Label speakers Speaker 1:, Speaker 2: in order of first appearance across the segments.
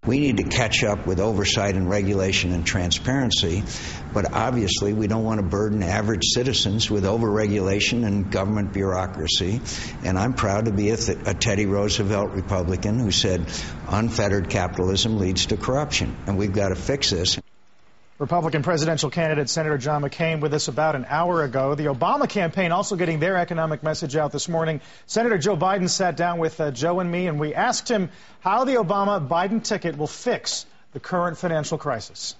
Speaker 1: We need to catch up with oversight and regulation and transparency, but obviously we don't want to burden average citizens with overregulation and government bureaucracy. And I'm proud to be a Teddy Roosevelt Republican who said unfettered capitalism leads to corruption, and we've got to fix this.
Speaker 2: Republican presidential candidate Senator John McCain with us about an hour ago. The Obama campaign also getting their economic message out this morning. Senator Joe Biden sat down with Joe and me, and we asked him how the Obama-Biden ticket will fix the current financial crisis.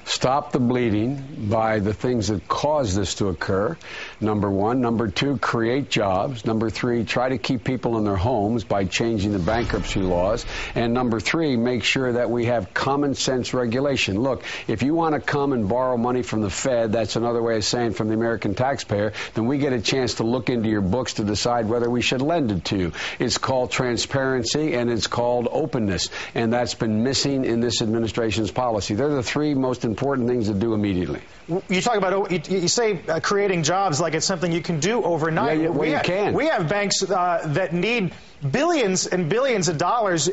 Speaker 3: Stop the bleeding by the things that cause this to occur, number one. Number two, create jobs. Number three, try to keep people in their homes by changing the bankruptcy laws. And number three, make sure that we have common sense regulation. Look, if you want to come and borrow money from the Fed, that's another way of saying from the American taxpayer, then we get a chance to look into your books to decide whether we should lend it to you. It's called transparency and it's called openness. And that's been missing in this administration's policy. They're the three most important things to do immediately.
Speaker 2: You talk about, you say creating jobs like it's something you can do overnight.
Speaker 3: Yeah, you can.
Speaker 2: We have banks that need billions and billions of dollars,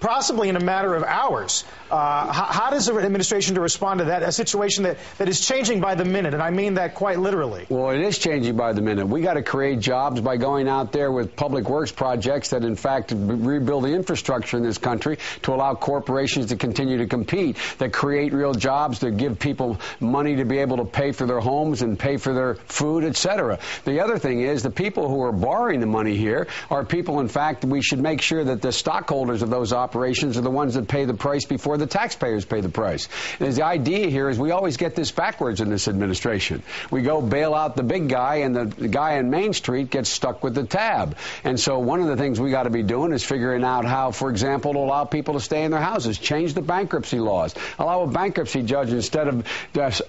Speaker 2: possibly in a matter of hours. How does the administration to respond to that, a situation that is changing by the minute, and I mean that quite literally?
Speaker 3: Well, it is changing by the minute. We got to create jobs by going out there with public works projects that, in fact, rebuild the infrastructure in this country to allow corporations to continue to compete, that create real jobs, that give people money to be able to pay for their homes and pay for their food, etc. The other thing is the people who are borrowing the money here are people, in fact, we should make sure that the stockholders of those operations are the ones that pay the price before the taxpayers pay the price. And the idea here is we always get this backwards in this administration. We go bail out the big guy, and the guy on Main Street gets stuck with the tab. And so one of the things we got to be doing is figuring out how, for example, to allow people to stay in their houses, change the bankruptcy laws, allow a bankruptcy judge, instead of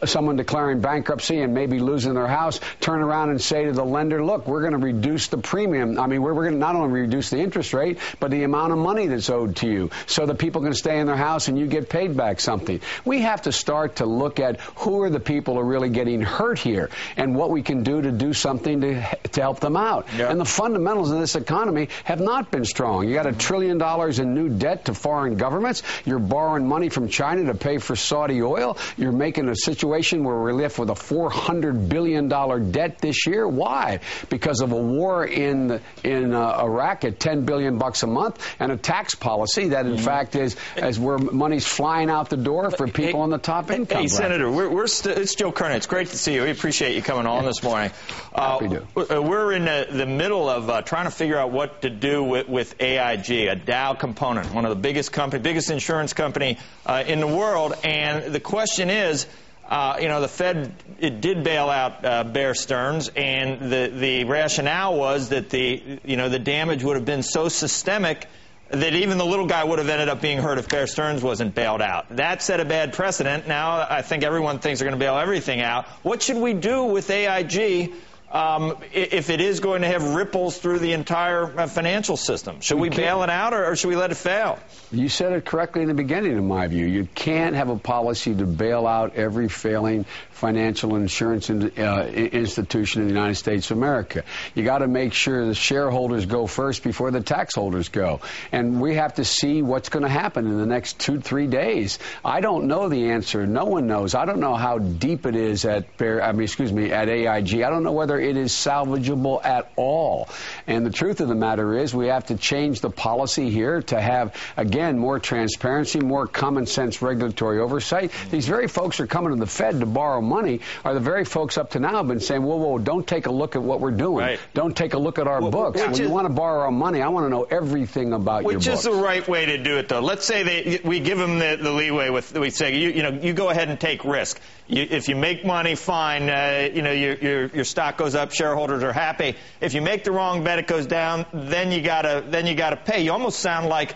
Speaker 3: someone declaring bankruptcy and maybe losing their house, turn around and say to the lender, look, we're going to reduce the premium. I mean, we're going to not only reduce the interest rate, but the amount of money that's owed to you so that people can stay in their house and you get paid back something. We have to start to look at who are the people who are really getting hurt here and what we can do to do something to help them out. Yep. And the fundamentals of this economy have not been strong. You got $1 trillion in new debt to foreign governments. You're borrowing money from China to pay for Saudi oil. You're making a situation where we're left with a $400 billion debt this year. Why? Because of a war in Iraq at $10 billion a month and a tax policy that, in fact, is as where money's flying out the door for people on the top income.
Speaker 4: Hey, Senator, it's Joe Kernan. It's great to see you. We appreciate you coming on this morning.
Speaker 3: Happy to.
Speaker 4: We're in the middle of trying to figure out what to do with AIG, a Dow component, one of the biggest insurance company in the world. And the question is, the Fed did bail out Bear Stearns, and the rationale was that the damage would have been so systemic that even the little guy would have ended up being hurt if Bear Stearns wasn't bailed out. That set a bad precedent. Now I think everyone thinks they're going to bail everything out. What should we do with AIG if it is going to have ripples through the entire financial system? Should we bail it out, or should we let it fail?
Speaker 3: You said it correctly in the beginning, in my view. You can't have a policy to bail out every failing financial insurance institution in the United States of America. You got to make sure the shareholders go first before the tax holders go. And we have to see what's going to happen in the next 2-3 days. I don't know the answer. No one knows. I don't know how deep it is at AIG. I don't know whether it is salvageable at all. And the truth of the matter is we have to change the policy here to have, again, more transparency, more common sense regulatory oversight. These very folks are coming to the Fed to borrow money are the very folks up to now have been saying, whoa, don't take a look at what we're doing. Right. Don't take a look at our books. When you want to borrow our money, I want to know everything about your books.
Speaker 4: Which is the right way to do it, though. Let's say we give them the leeway we say, you go ahead and take risk. If you make money, fine. Your stock goes up. Shareholders are happy. If you make the wrong bet, it goes down. Then you gotta pay. You almost sound like,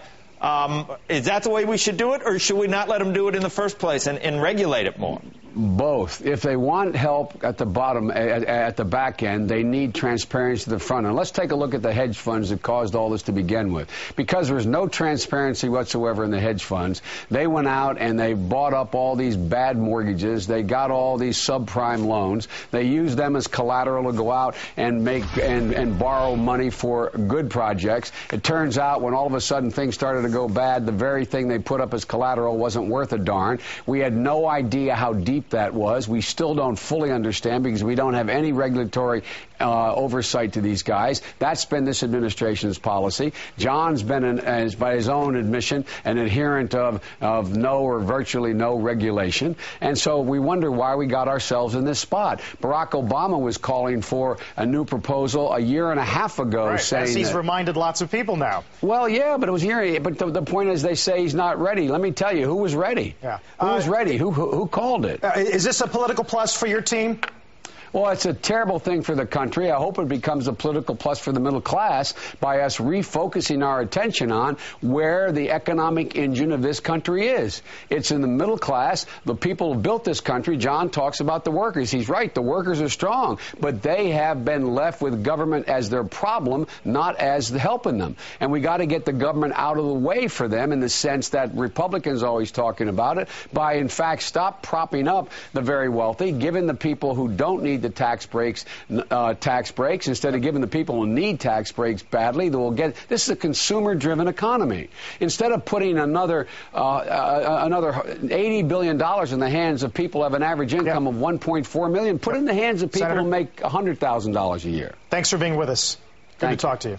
Speaker 4: is that the way we should do it, or should we not let them do it in the first place and regulate it more?
Speaker 3: Both. If they want help at the bottom, at the back end, they need transparency at the front end. Let's take a look at the hedge funds that caused all this to begin with. Because there was no transparency whatsoever in the hedge funds, they went out and they bought up all these bad mortgages. They got all these subprime loans. They used them as collateral to go out and make and borrow money for good projects. It turns out when all of a sudden things started to go bad, the very thing they put up as collateral wasn't worth a darn. We had no idea how deep that was. We still don't fully understand because we don't have any regulatory oversight to these guys. That's been this administration's policy. John's been, by his own admission, an adherent of no or virtually no regulation. And so we wonder why we got ourselves in this spot. Barack Obama was calling for a new proposal a year and a half ago,
Speaker 2: right,
Speaker 3: saying
Speaker 2: as he's reminded lots of people now.
Speaker 3: Well, yeah, but it was here. But the point is, they say he's not ready. Let me tell you, who was ready?
Speaker 2: Yeah.
Speaker 3: Who was ready? Who called it?
Speaker 2: Is this a political plus for your team?
Speaker 3: Well, it's a terrible thing for the country. I hope it becomes a political plus for the middle class by us refocusing our attention on where the economic engine of this country is. It's in the middle class. The people who built this country, John talks about the workers. He's right. The workers are strong, but they have been left with government as their problem, not as helping them. And we got to get the government out of the way for them in the sense that Republicans are always talking about it by, in fact, stop propping up the very wealthy, giving the people who don't need the tax breaks instead of giving the people who need tax breaks badly. They will get. This is a consumer-driven economy. Instead of putting another $80 billion in the hands of people who have an average income of $1.4 million, put it in the hands of people who make $100,000 a year.
Speaker 2: Thanks for being with us. Good to talk to you.